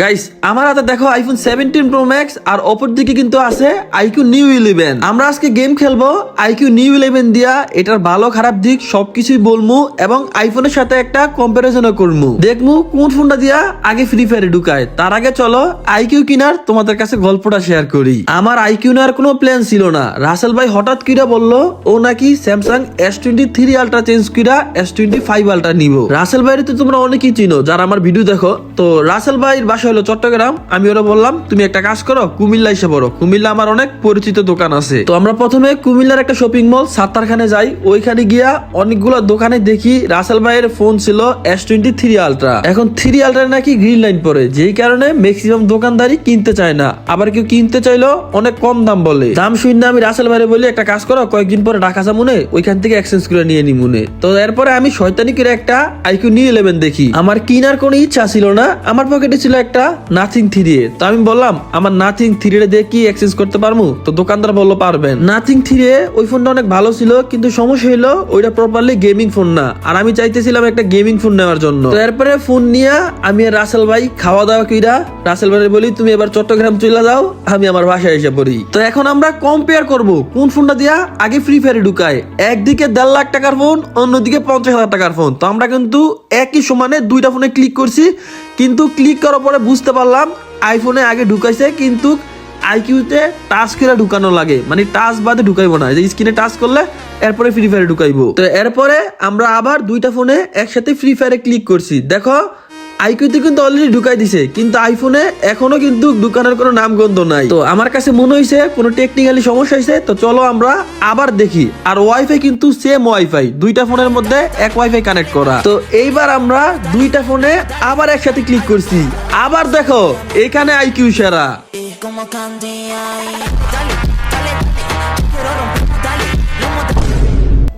Guys আমার হাতে দেখো আইফোন 17 প্রো ম্যাক্স আর অপর দিকে কিন্তু আছে আইকিউ নিউ 11। আমরা আজকে গেম খেলবো আইকিউ নিউ 11 দিয়া। এটার ভালো খারাপ দিক সবকিছুই বলমু এবং আইফোনের সাথে একটা কম্পারিজনও করমু, দেখমু কোন ফোনটা দিয়া আগে ফ্রি ফায়ারে ঢুকায়। তার আগে চলো আইকিউ কিনার তোমাদের কাছে গল্পটা শেয়ার করি। আমার আইকিউ নেওয়ার কোনো প্ল্যান ছিল না, রাসেল ভাই হঠাৎ কিরা বললো ও নাকি স্যামসাং S23 আলট্রা চেঞ্জ কিরা S25 আলট্রা নিব। রাসেল ভাইয়ের তো তোমরা অনেকেই চিনো যারা আমার ভিডিও দেখো। তো রাসেল ভাইয়ের বাসা হলো চট্টগ্রাম। আমি ওরা বললাম তুমি একটা কাজ করো, কুমিল্লা এসে পড়ো, কুমিল্লা আমার অনেক পরিচিত দোকান আছে। তো আমরা প্রথমে কুমিল্লার একটা শপিং মল সাত্তারখানে যাই। ওইখানে গিয়া অনেকগুলো দোকানে দেখি রাসেল ভাইয়ের ফোন ছিল S23 আলট্রা। এখন 3 আলট্রা নাকি গ্রিন লাইন পরে, যেই কারণে ম্যাক্সিমাম দোকানদারই কিনতে চায় না, আবার কেউ কিনতে চাইলেও অনেক কম দাম বলে। দাম শুনে আমি রাসেল ভাইরে বলি একটা কাজ করো, কয়েকদিন পরে ঢাকা যা মনে ওইখান থেকে এক্সচেঞ্জ করে নিয়ে নি মনে। তো এরপরে আমি শয়তানি করে একটা আইকিউ নিউ 11 দেখি। আমার কিনার কোনো ইচ্ছা ছিল না, আমার পকেটে ছিল একটা নাথিং 3A। তো আমি বললাম আমার নাথিং 3A দিয়ে কি এক্সচেঞ্জ করতে পারবো? তো দোকানদার বললো পারবেন। নাথিং 3A ওই ফোনটা অনেক ভালো ছিল, কিন্তু সমস্যা হলো ওইটা প্রপারলি গেমিং ফোন না, আর আমি চাইতেছিলাম একটা গেমিং ফোন নেওয়ার জন্য। তো এরপরে ফোন নিয়ে আমি আর রাসেল ভাই খাওয়া দাওয়া কইরা রাসেল ভাই বলি তুমি এবার চট্টগ্রাম চলে যাও, আমি আমার বাসায় এসে পড়ি। তো এখন আমরা কম্পেয়ার করব কোন ফোনটা দিয়া আগে ফ্রি ফায়ারে ঢুকায়। একদিকে 1.5 লাখ টাকার ফোন, অন্যদিকে 50,000 টাকার ফোন। তো আমরা কিন্তু একই সমানে দুইটা ফোনে ক্লিক করছি, কিন্তু ক্লিক করার পরে বুঝতে পারলাম আইফোনে আগে ঢুকাইছে, কিন্তু আইকিউতে টাচ করে ঢুকানো লাগে, মানে টাচ বাদে ঢুকাইবো না, যে স্ক্রিনে টাচ করলে এরপরে ফ্রি ফায়ারে ঢুকাইবো। তো এরপরে আমরা আবার দুইটা ফোনে একসাথে ফ্রি ফায়ারে ক্লিক করছি। দেখো আইকিউতে কিন্তু অলরেডি ঢুকাই দিছে, কিন্তু আইফোনে এখনো কিন্তু ঢুকানোর কোনো নামগন্ধ নাই। তো আমার কাছে মনে হয়েছে কোনো টেকনিক্যালি সমস্যা হয়েছে। তো চলো আমরা আবার দেখি। আর ওয়াইফাই কিন্তু সেম ওয়াইফাই, দুইটা ফোনের মধ্যে এক ওয়াইফাই কানেক্ট করা। তো এইবার আমরা দুইটা ফোনে আবার একসাথে ক্লিক করছি। আবার দেখো এখানে আইকিউ সেরা।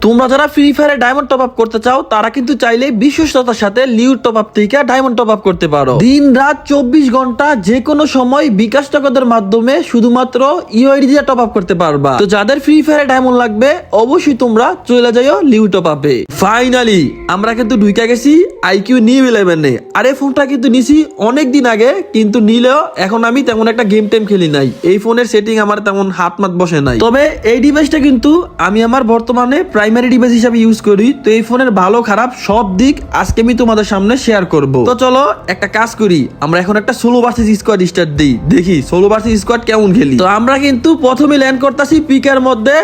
তোমরা যারা ফ্রি ফায়ারে ডায়মন্ড টপ আপ করতে চাও তারা কিন্তু চাইলে বিশ্বস্ততার সাথে লিউ টপ আপ থেকে ডায়মন্ড টপ আপ করতে পারো। দিন রাত 24 ঘন্টা যে কোনো সময় বিকাশ টাকাদের মাধ্যমে শুধুমাত্র ইউআইডি দিয়ে টপ আপ করতে পারবা। তো যাদের ফ্রি ফায়ারে ডায়মন্ড লাগবে অবশ্যই তোমরা চলে যাও লিউ টপ আপে। ফাইনালি আমরা কিন্তু ঢুকে গেছি আইকিউ নিউ 11 এ। আর এই ফোনটা কিন্তু নিছি অনেক দিন আগে, কিন্তু নিলেও এখন আমি তেমন একটা গেম টেম খেলি নাই। এই ফোনের সেটিং আমার তেমন হাত মাত বসে নাই। তবে এই ডিভাইসটা কিন্তু আমি আমার বর্তমানে প্রাইমারি ডিভাইস হিসেবে ইউজ করি। তো এই ফোনের ভালো খারাপ সব দিক আজকে আমি তোমাদের সামনে শেয়ার করব। তো চলো একটা কাজ করি, আমরা এখন একটা সোলো ভার্সেস স্কোয়াড স্টার্ট দিই, দেখি সোলো ভার্সেস স্কোয়াড কেমন খেলি। তো আমরা কিন্তু প্রথমে ল্যান্ড করতেছি পিকের মধ্যে।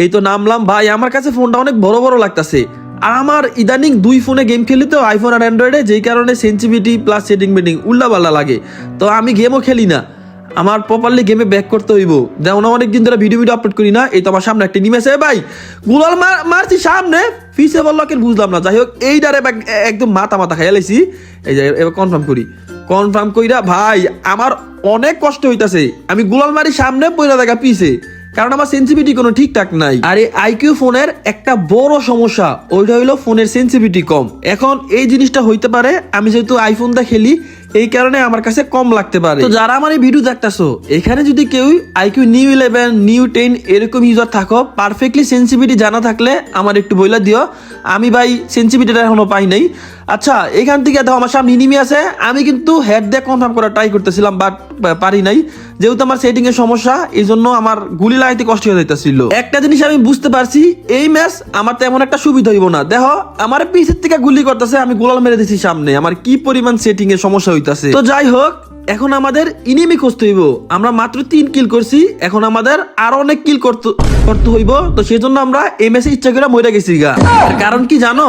এই তো নামলাম। ভাই আমার কাছে ফোনটা অনেক বড় বড় লাগতেছে, আর আমার ইদানিং দুই ফোনে গেম খেলি, তো আইফোন আর অ্যান্ড্রয়েডে, যেই কারণে সেন্সিটিভিটি প্লাস সেটিং বেটিং উল্লা পাল্লা লাগে। তো আমি গেমও খেলি না, আমার প্রপারলি গেমে ব্যাক করতে হইব। যেমন অনেকদিন ধরে ভিডিও আপলোড করি না। এই তো আমার সামনে একটা নিমেছে, ভাই গুলাল মারছি সামনে, ফিসে বললো কেন বুঝলাম না। যাই হোক এইটারে একদম মাথা খাইয়া লাইছি। এই যে এবার কনফার্ম কইরা ভাই আমার অনেক কষ্ট হইতাছে। আমি গুলাল মারি সামনে পয়লা দেখা পিছে, কারণ আমার সেন্সিটিভিটি কোনো ঠিকঠাক নাই। আর এই আইকিউ ফোনের একটা বড় সমস্যা ওইটা হইলো ফোনের সেন্সিটিভিটি কম। এখন এই জিনিসটা হইতে পারে আমি যেহেতু আইফোনটা খেলি, এই কারণে আমার কাছে কম লাগতে পারে। তো যারা আমার এই ভিডিও দেখতেছো, এখানে যদি কেউ আইকিউ নিউ 11 নিউ 10 এরকম ইউজার থাকো, পারফেক্টলি সেন্সিটিভিটি জানা থাকলে আমার একটু বইলা দিও। আমি ভাই সেন্সিটিভিটিটা এখনো পাই নাই। আচ্ছা এখান থেকে দেখো আমার সামনে নিমি আছে, আমি কিন্তু হেড দিয়ে কনফার্ম করা ট্রাই করতেছিলাম, বাট পারি নাই, যেহেতু আমার সেটিং এর সমস্যা। এই জন্য আমার গুলি লাগাইতে কষ্ট হয়ে যাইতেছিল। একটা জিনিস আমি বুঝতে পারছি, এই ম্যাচ আমার তেমন একটা সুবিধা হইব না। দেখো আমার পিছের থেকে গুলি করতেছে, আমি গোলাল মেরে দিছি সামনে, আমার কি পরিমাণ সেটিং এর সমস্যা হইতাছে। তো যাই হোক এখন আমাদের ইনিমি খুঁজতে হইব। আমরা মাত্র 3 কিল করছি, এখন আমাদের আরো অনেক কিল করতে হইব। তো সেই জন্য আমরা এমএসএ ইচ্ছা করে মরে গেছি গা। কারণ কি জানো?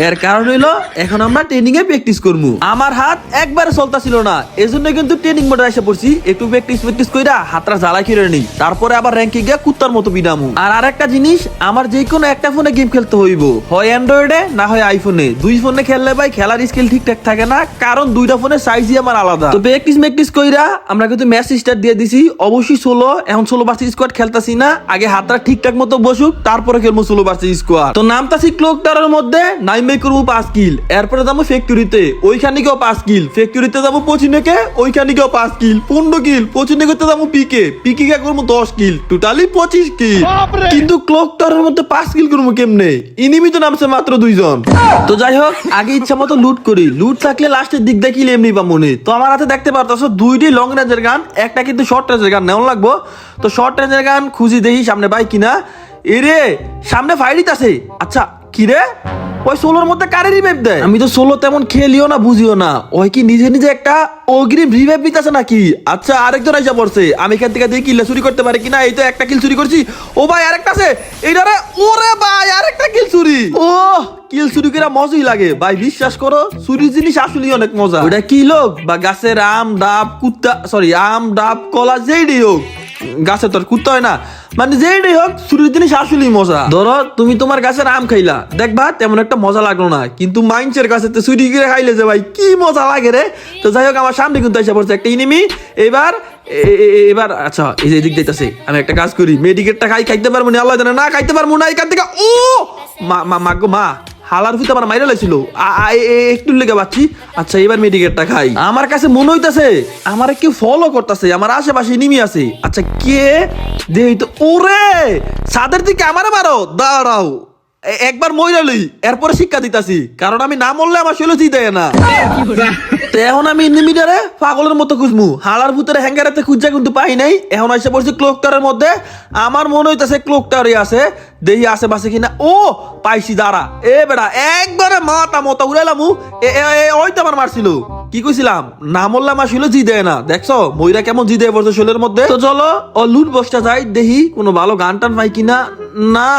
এর কারণ হইলো এখন আমরা ট্রেনিং এ প্র্যাকটিস করবো। আমার হাত একবারে চলতেছিল না, এজন্য কিন্তু ট্রেনিং মোডে এসে পড়ছি। একটু প্র্যাকটিস কইরা হাতটা জ্বালা খেয়ে নিই, তারপরে আবার র্যাঙ্কে গিয়ে কুত্তার মতো বিনামু। আর আরেকটা জিনিস, আমার যে কোনো একটা ফোনে গেম খেলতে হইব, হয় অ্যান্ড্রয়েডে না হয় আইফোনে। দুই ফোনে খেললে ভাই খেলার স্কিল ঠিকঠাক থাকে না, কারণ দুইটা ফোনের সাইজই আমার আলাদা। তো প্র্যাকটিস কইরা আমরা কিন্তু ম্যাচ স্টার্ট দিয়ে দিছি। অবশ্যই সোলো, এখন সোলো ভার্সেস স্কোয়াড খেলতাছি না, আগে হাতটা ঠিকঠাক মতো বসুক তারপরে খেলবো সোলো ভার্সেস স্কোয়াড। তো নামতাছি ক্লক টাওয়ারের মধ্যে, নাইমা আমি করবো 5 কিল, এরপরে যাবো ফ্যাক্টরিতে, ওইখানে গিয়েও 5 কিল, ফ্যাক্টরিতে যাবো পচিনেকে, ওইখানে গিয়েও 5 কিল, 15 কিল, পচিনেকে যাবো পিকে, পিকে করবো 10 কিল, টোটালি 25 কিল। কিন্তু ক্লক টাওয়ারের মধ্যে 5 কিল করবো কেমনে? ইনিমি তো নামছে মাত্র 2 জন। তো যাই হোক, আগে ইচ্ছা মতো লুট করি, লুট থাকলে লাস্টের দিক দিয়ে কিল এমনি পাবো নি। তো আমার হাতে দেখতে পারতেছো 2টি লং রেঞ্জের গান, একটা কিন্তু শর্ট রেঞ্জের গান নেওয়া লাগবো। তো শর্ট রেঞ্জের গান খুঁজি দেখি সামনে ভাই কিনা। এরে সামনে ফাইরিত আছে। আচ্ছা কি রে, ওই সোলোর মধ্যে কারে রিভাইভ দেয়? আমি তো সোলো তেমন খেলিও না, বুঝিও না, ওই কি নিজে নিজে একটা অগ্রিম রিভাইভ দিতেছে নাকি? আচ্ছা আরেকজন আইসা পড়ছে, আমি এখান থেকে দিয়ে কিল চুরি করতে পারি কিনা। এই তো একটা কিল চুরি করছি। ও ভাই আরেকটা আছে এইটারে, ওরে ভাই আরেকটা কিল চুরি। ও কিল চুরি করে মজাই লাগে ভাই, বিশ্বাস করো চুরির জিনিস আসলেই অনেক মজা। ওটা কি লোক বা গাছের আম ডাব কুত্তা, সরি আম ডাব কলা যেই হোক, গাছে তোর কুত্তা হয় না, মানে যেই হোক চুরির জিনিস আসলেই মজা। ধরো তুমি তোমার গাছের আম খাইলা, দেখবা তেমন একটা মজা লাগলো না, কিন্তু মাইন্সের গাছে চুরি করে খাইলে যে ভাই কি মজা লাগে রে। তো যাই হোক, আমার সামনে কিন্তু এসে পড়ছে একটা ইনিমি। এবার আচ্ছা এই যে দিক দিতেছে, আমি একটা কাজ করি, মেডিকেটটা খাইতে পারবো না, আল্লাহ জানে না খাইতে পারবো না এখান থেকে। ও মা গো মা, হালার ভিতরে আমার মাইরা লাইছিল, একটু লেগে পাচ্ছি। আচ্ছা এবার মেডিকেটটা খাই। আমার কাছে মনে হইতাছে আমার কেউ ফলো করতেছে, আমার আশেপাশে নিমি আছে। আচ্ছা কে দেই তো, ওরে সাদের দিকে আমারে মারো, দাঁড়াও একবার মইরা লই, এরপরে শিক্ষা দিতাছি, কারণ আমি না মরলে আমার শৈল জিতে না। তো এখন আমি নিমিটারে পাগলের মতো খুঁজমু, হালার ভিতরে হ্যাঙ্গারেতে খুঁজা কিন্তু পাই নাই। এখন এসে পড়ছি ক্লক টাওয়ারের মধ্যে, আমার মনে হইতাছে ক্লক টাওয়ারে আছে, দেখি আশেপাশে কিনা। ও পাইছি, দাঁড়া এ বেড়া একবারে মাথা মতো উড়াইলাম। ওই তো আমার মারছিল, কি কইছিলাম না মরলে আমার শৈল জি দেয় না। দেখছো ময়রা কেমন জি দেয় পড়ছে শৈলের মধ্যে। তো চলো ও লুট বসটা যাই, দেখি কোনো ভালো গান টান পাই কিনা। না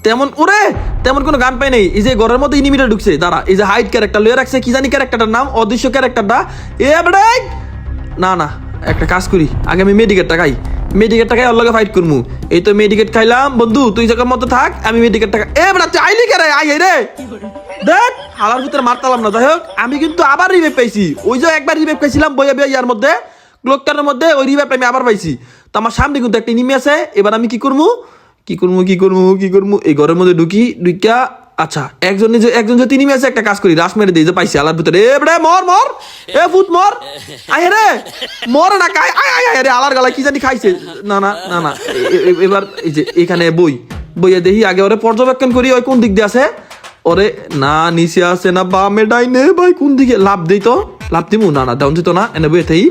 তেমন ওরে তেমন কোনো গান পাই নাই। এই যে ঘরের মধ্যে ইনিমিটা ঢুকছে, দাঁড়া এই যে হাইট ক্যারেক্টার লয়ে রাখছে, কি জানি ক্যারেক্টারটার নাম, অদৃশ্য ক্যারেক্টারটা। এ বেড়াই না না, একটা কাজ করি, আগে আমি মেডিকেটটা খাই, মেডিকেটটা খাই ওর লগে ফাইট করবো। এই তো মেডিকেট খাইলাম, বন্ধু তুই জায়গার মতো থাক, আমি মেডিকেটটা খাই। এ বেড়া তুই আইলি কে রে, আই রে দেখ হালার ভিতরে মারতালাম না। যাই হোক, আমি কিন্তু আবার রিভাইভ পাইছি, ওই যে একবার রিভাইভ পাইছিলাম বইয়া বইয়া ইয়ার মধ্যে গ্লোকটারের মধ্যে, ওই রিভাইভটা আমি আবার পাইছি। তো আমার সামনে কিন্তু একটা ইনিমি আছে, এবার আমি কি করবো এই ঘরের মধ্যে ঢুকিয়া। আচ্ছা একজন যে তিনি আছে, একটা কাজ করি, রাস মেরে দিই, যে পাইছি আলার ভিতরে। এ বেড়ে মর এ ফুট মর, আয় রে মর না কাই, আয় রে আলার গালা কি জানি খাইছে। না না না না, এবার এই যে এখানে বইয়া দেখি, আগে ওরে পর্যবেক্ষণ করি, ওই কোন দিক দিয়ে আছে। ওরে না নিচে আছে না বামে ডাইনে, ভাই কোন দিকে লাভ দিই, তো লাভ দিমু না দেওয়া যেত না, এনে বইয়ে থাই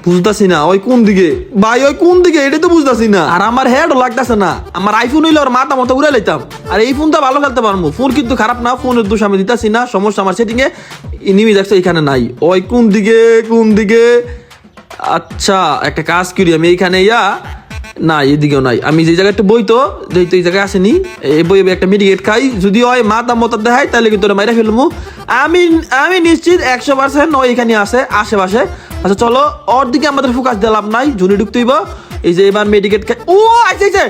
বুঝতেছি না ওই কোন দিকে, ভাই ওই কোন দিকে এটাই তো বুঝতেছি না। আর আমার হেডও লাগতেছে না, আমার আইফোন হইলে ওর মাথা মতো উড়ে লাইতাম, আর এই ফোনটা ভালো খেলতে পারবো। ফোন কিন্তু খারাপ না, ফোনের দোষ আমি দিতেছি না, সমস্যা আমার সেটিং এ। ইনিমি দেখছো এখানে নাই, ওই কোন দিকে। আচ্ছা একটা কাজ করি, আমি এইখানে না এদিকেও নাই, আমি যে জায়গায় একটা বই তো এই জায়গায় আসেনি, এই বই একটা মেডিকেট খাই, যদি ওই মাথা মতো দেখায় তাহলে কিন্তু মাইরা ফেলবো। আমি নিশ্চিত 100% ও এখানে আছে আশেপাশে। আচ্ছা চলো ওর দিকে আমাদের ফোকাস দিলাম নাই, জুনি ঢুকতে হইব। এই যে এবার মেডিকেট খাই। ও আইছে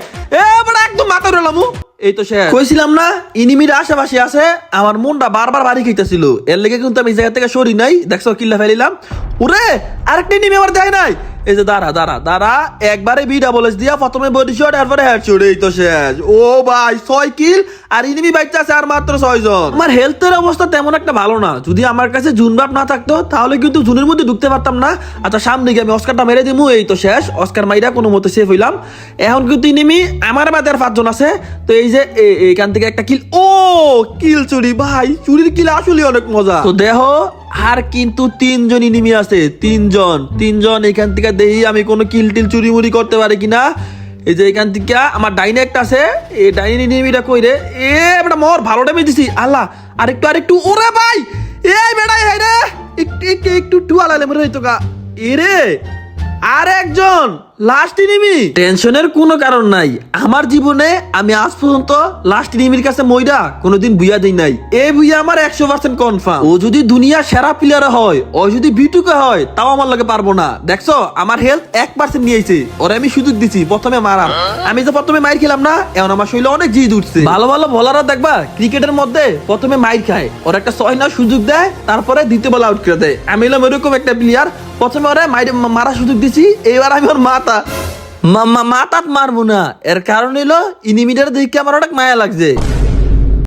এবার একদম মাথা রইলাম। এই তো শেষ, কইছিলাম না ইনিমির আশেপাশে আছে, আমার মনটা বারবার বাড়ি খাইতেছিল, এর লেগে কিন্তু আমি জায়গা থেকে সরি নাই। দেখছো কিল্লা ফেলিলাম। ওরে আরেকটা ইনিমি আমার দেয় নাই। এই যে দাঁড়া একবারে বিটা বলেছ দিয়া, প্রথমে বডি শট, এরপরে হেডশট। এই তো শেষ। ও ভাই 6 কিল, আর ইনিমি বাইতে আছে আর মাত্র 6 জন। আমার হেলথের অবস্থা তেমন একটা ভালো না, যদি আমার কাছে জুন বাপ না থাকতো তাহলে কিন্তু জুনের মধ্যে ঢুকতে পারতাম না। আচ্ছা সামনে গিয়ে আমি অস্কারটা মেরে দিমু। এই তো শেষ, অস্কার মাইরা কোনো মতে সেফ হইলাম। এখন কিন্তু ইনিমি আমার বাদে আর 5 জন আছে। তো এই যে এইখান থেকে একটা কিল, ও কিল চুরি, ভাই চুরির কিল আসলে অনেক মজা। তো দেহ আর কিন্তু 3 জন ইনিমি আছে, 3 জন। এখান থেকে দেখি আমি কোনো কিল টিল চুরি মুড়ি করতে পারি কিনা। এই যে এখান থেকে আমার ডাইনে একটা আছে, এই ডাইনে ইনিমিটা কই রে, এ বেটা মর, ভালো ড্যামেজ দিছি। আল্লাহ আরেকটু, ওরে ভাই এই বেটা এই রে একটু টুয়ালালে মরে হইতো গা। এ রে আর একজন লাস্ট ইনিমি। টেনশনের কোনো কারণ নাই, আমার জীবনে আমি আজ পর্যন্ত লাস্ট ইনিমির কাছে মইরা কোনোদিন বুইয়া দেই নাই। এই বুইয়া আমার 100% কনফার্ম। ও যদি দুনিয়া সেরা প্লেয়ার হয়, ও যদি বিটুকে হয়, তাও আমার লগে পারবো না। দেখছো আমার হেলথ 1% নিয়েছে, ওরে আমি সুযোগ দিছি প্রথমে মারার। আমি তো প্রথমে মাইর খেলাম না, এখন আমার শরীরে অনেক জিদ উঠছে। ভালো বলাররা দেখবা ক্রিকেটের মধ্যে প্রথমে মাইর খায়, ওর একটা 6 না সুযোগ দেয়, তারপরে দ্বিতীয় বল আউট করে দেয়। আমি হলাম এরকম একটা প্লেয়ার, প্রথমে ওরে মারা সুযোগ দিছি, এবার আমি ওর মাথাত মারবো না। এর কারণ হলো ইনিমিটার দেখে আমার অনেক মায়া লাগছে।